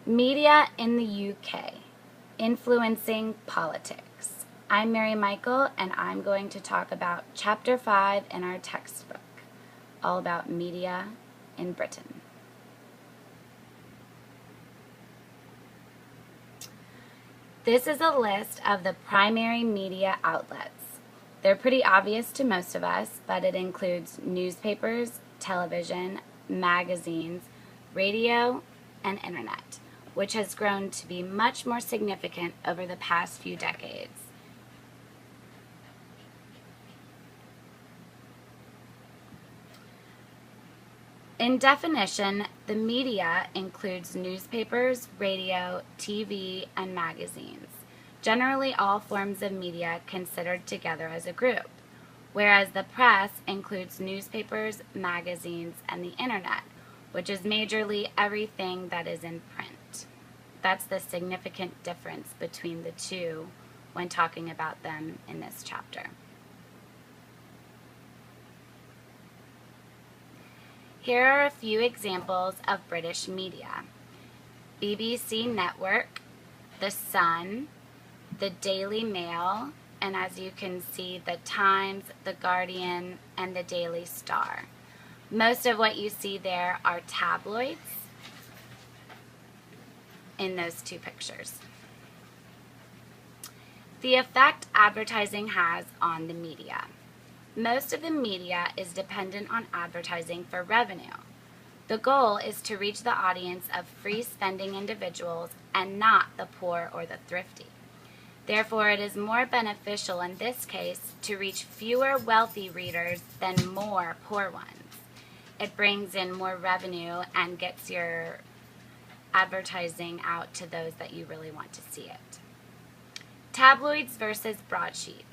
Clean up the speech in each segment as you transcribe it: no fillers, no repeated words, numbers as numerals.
Media in the UK, Influencing Politics. I'm Mary Michael, and I'm going to talk about Chapter 5 in our textbook, all about media in Britain. This is a list of the primary media outlets. They're pretty obvious to most of us, but it includes newspapers, television, magazines, radio, and internet, which has grown to be much more significant over the past few decades. In definition, the media includes newspapers, radio, TV, and magazines, generally all forms of media considered together as a group, whereas the press includes newspapers, magazines, and the internet, which is majorly everything that is in print. That's the significant difference between the two when talking about them in this chapter. Here are a few examples of British media: BBC Network, The Sun, The Daily Mail, and as you can see, The Times, The Guardian, and The Daily Star. Most of what you see there are tabloids in those two pictures. The effect advertising has on the media. Most of the media is dependent on advertising for revenue. The goal is to reach the audience of free-spending individuals and not the poor or the thrifty. Therefore, it is more beneficial in this case to reach fewer wealthy readers than more poor ones. It brings in more revenue and gets your advertising out to those that you really want to see it. Tabloids versus broadsheets.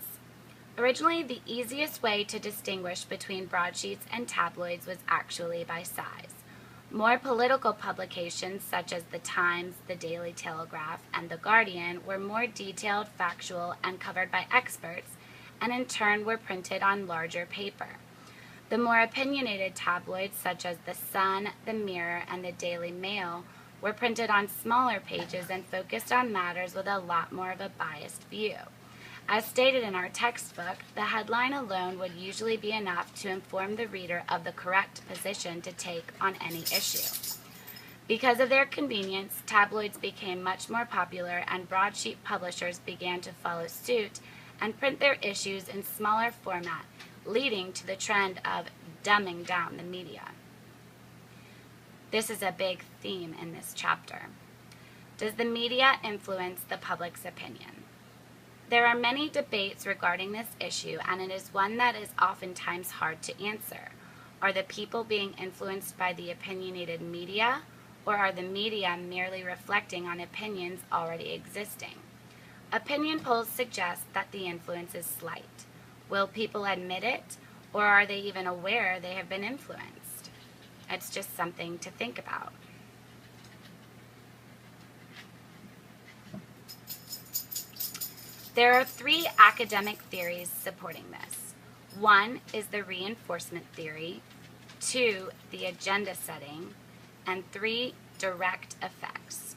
Originally, the easiest way to distinguish between broadsheets and tabloids was actually by size. More political publications such as The Times, The Daily Telegraph, and The Guardian were more detailed, factual, and covered by experts, and in turn were printed on larger paper. The more opinionated tabloids such as The Sun, The Mirror, and The Daily Mail were printed on smaller pages and focused on matters with a lot more of a biased view. As stated in our textbook, the headline alone would usually be enough to inform the reader of the correct position to take on any issue. Because of their convenience, tabloids became much more popular, and broadsheet publishers began to follow suit and print their issues in smaller format, leading to the trend of dumbing down the media. This is a big theme in this chapter. Does the media influence the public's opinion? There are many debates regarding this issue, and it is one that is oftentimes hard to answer. Are the people being influenced by the opinionated media, or are the media merely reflecting on opinions already existing? Opinion polls suggest that the influence is slight. Will people admit it, or are they even aware they have been influenced? It's just something to think about. There are three academic theories supporting this. One is the reinforcement theory, two, the agenda setting, and three, direct effects.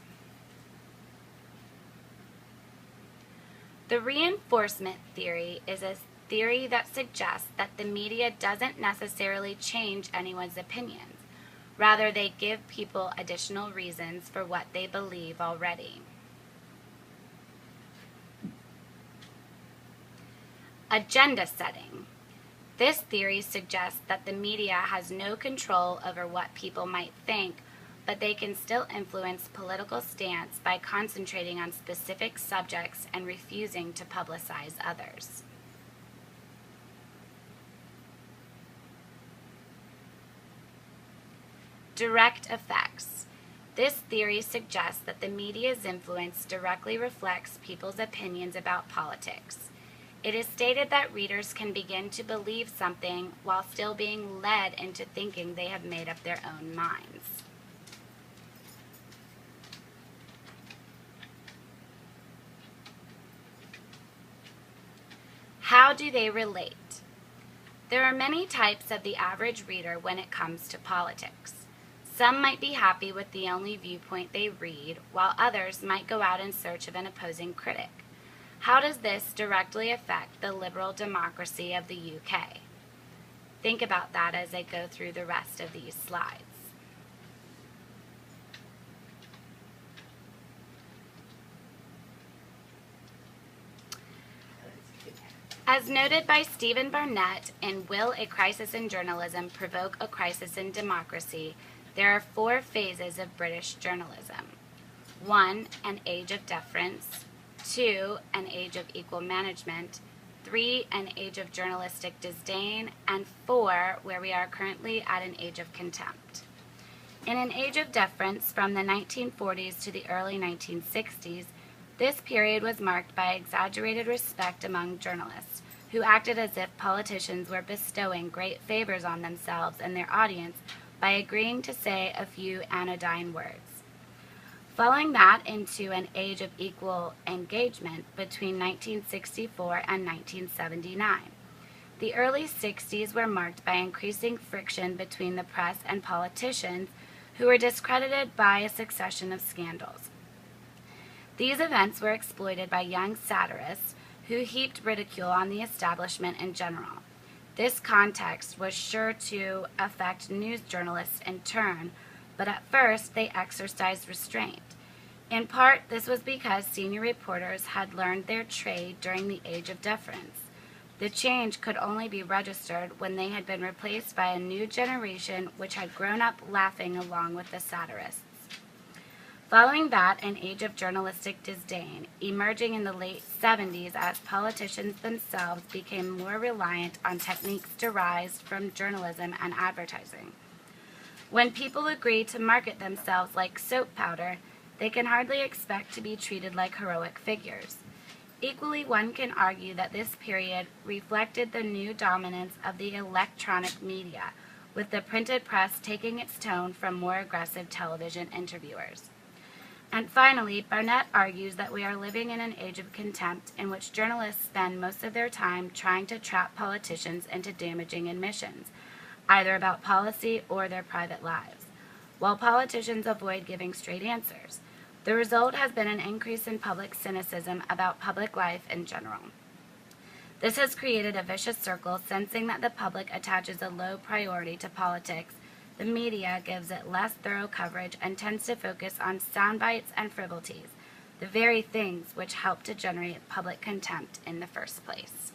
The reinforcement theory is a theory that suggests that the media doesn't necessarily change anyone's opinions. Rather, they give people additional reasons for what they believe already. Agenda setting. This theory suggests that the media has no control over what people might think, but they can still influence political stance by concentrating on specific subjects and refusing to publicize others. Direct effects. This theory suggests that the media's influence directly reflects people's opinions about politics. It is stated that readers can begin to believe something while still being led into thinking they have made up their own minds. How do they relate? There are many types of the average reader when it comes to politics. Some might be happy with the only viewpoint they read, while others might go out in search of an opposing critic. How does this directly affect the liberal democracy of the UK? Think about that as I go through the rest of these slides. As noted by Stephen Barnett in Will a Crisis in Journalism Provoke a Crisis in Democracy, there are 4 phases of British journalism. 1, an age of deference. 2, an age of equal management. 3, an age of journalistic disdain. And 4, where we are currently at an age of contempt. In an age of deference from the 1940s to the early 1960s, this period was marked by exaggerated respect among journalists, who acted as if politicians were bestowing great favors on themselves and their audience by agreeing to say a few anodyne words. Following that into an age of equal engagement between 1964 and 1979. The early 60s were marked by increasing friction between the press and politicians who were discredited by a succession of scandals. These events were exploited by young satirists who heaped ridicule on the establishment in general. This context was sure to affect news journalists in turn, but at first they exercised restraint. In part, this was because senior reporters had learned their trade during the age of deference. The change could only be registered when they had been replaced by a new generation which had grown up laughing along with the satirists. Following that, an age of journalistic disdain, emerging in the late 70s as politicians themselves became more reliant on techniques derived from journalism and advertising. When people agree to market themselves like soap powder, they can hardly expect to be treated like heroic figures. Equally, one can argue that this period reflected the new dominance of the electronic media, with the printed press taking its tone from more aggressive television interviewers. And finally, Barnett argues that we are living in an age of contempt in which journalists spend most of their time trying to trap politicians into damaging admissions, either about policy or their private lives, while politicians avoid giving straight answers. The result has been an increase in public cynicism about public life in general. This has created a vicious circle, sensing that the public attaches a low priority to politics. The media gives it less thorough coverage and tends to focus on sound bites and frivolities, the very things which help to generate public contempt in the first place.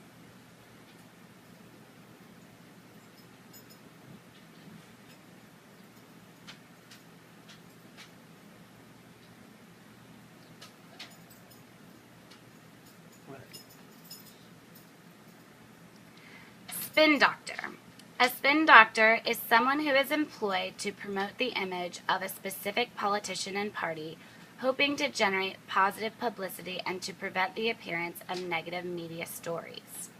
Spin doctor. A spin doctor is someone who is employed to promote the image of a specific politician and party, hoping to generate positive publicity and to prevent the appearance of negative media stories.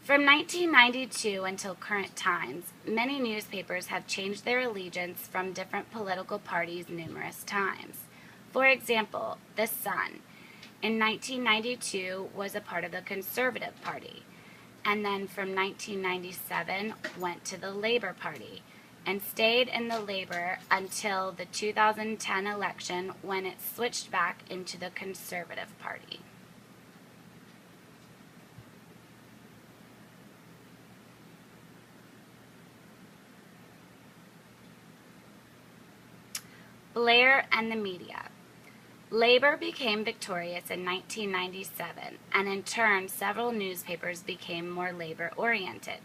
From 1992 until current times, many newspapers have changed their allegiance from different political parties numerous times. For example, The Sun, in 1992 was a part of the Conservative Party, and then from 1997 went to the Labour Party, and stayed in the Labour until the 2010 election when it switched back into the Conservative Party. Blair and the media. Labour became victorious in 1997, and in turn several newspapers became more Labour-oriented.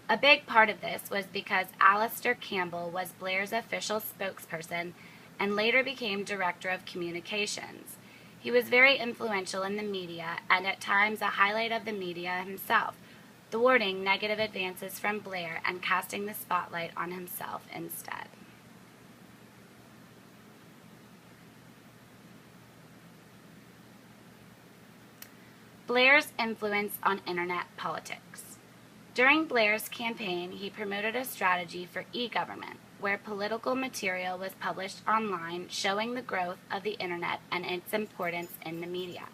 A big part of this was because Alastair Campbell was Blair's official spokesperson and later became Director of Communications. He was very influential in the media and at times a highlight of the media himself, thwarting negative advances from Blair and casting the spotlight on himself instead. Blair's influence on internet politics. During Blair's campaign, he promoted a strategy for e-government, where political material was published online showing the growth of the internet and its importance in the media.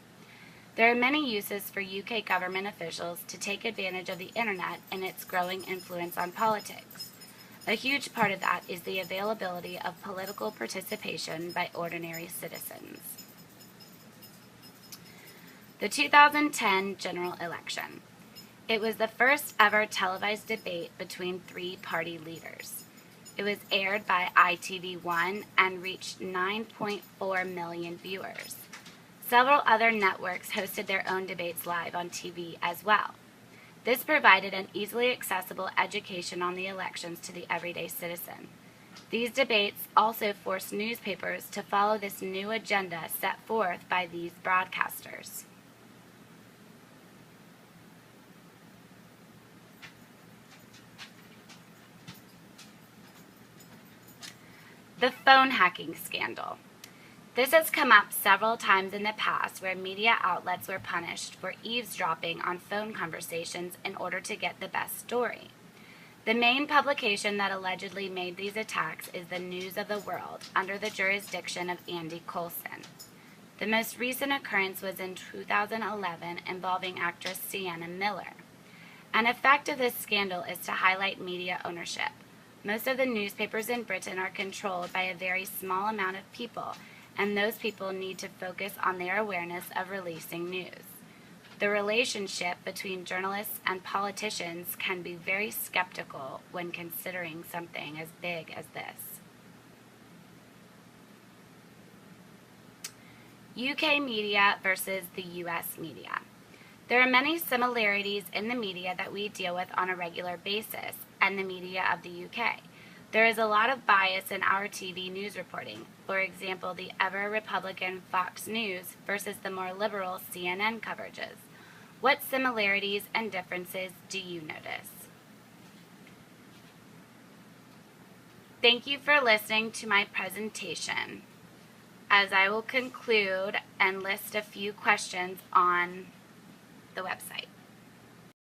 There are many uses for UK government officials to take advantage of the internet and its growing influence on politics. A huge part of that is the availability of political participation by ordinary citizens. The 2010 general election. It was the first ever televised debate between three party leaders. It was aired by ITV1 and reached 9.4 million viewers. Several other networks hosted their own debates live on TV as well. This provided an easily accessible education on the elections to the everyday citizen. These debates also forced newspapers to follow this new agenda set forth by these broadcasters. The phone hacking scandal. This has come up several times in the past where media outlets were punished for eavesdropping on phone conversations in order to get the best story. The main publication that allegedly made these attacks is the News of the World, under the jurisdiction of Andy Coulson. The most recent occurrence was in 2011 involving actress Sienna Miller. An effect of this scandal is to highlight media ownership. Most of the newspapers in Britain are controlled by a very small amount of people, and those people need to focus on their awareness of releasing news. The relationship between journalists and politicians can be very skeptical when considering something as big as this. UK media versus the US media. There are many similarities in the media that we deal with on a regular basis and the media of the UK. There is a lot of bias in our TV news reporting. For example, the ever-Republican Fox News versus the more liberal CNN coverages. What similarities and differences do you notice? Thank you for listening to my presentation, as I will conclude and list a few questions on the website.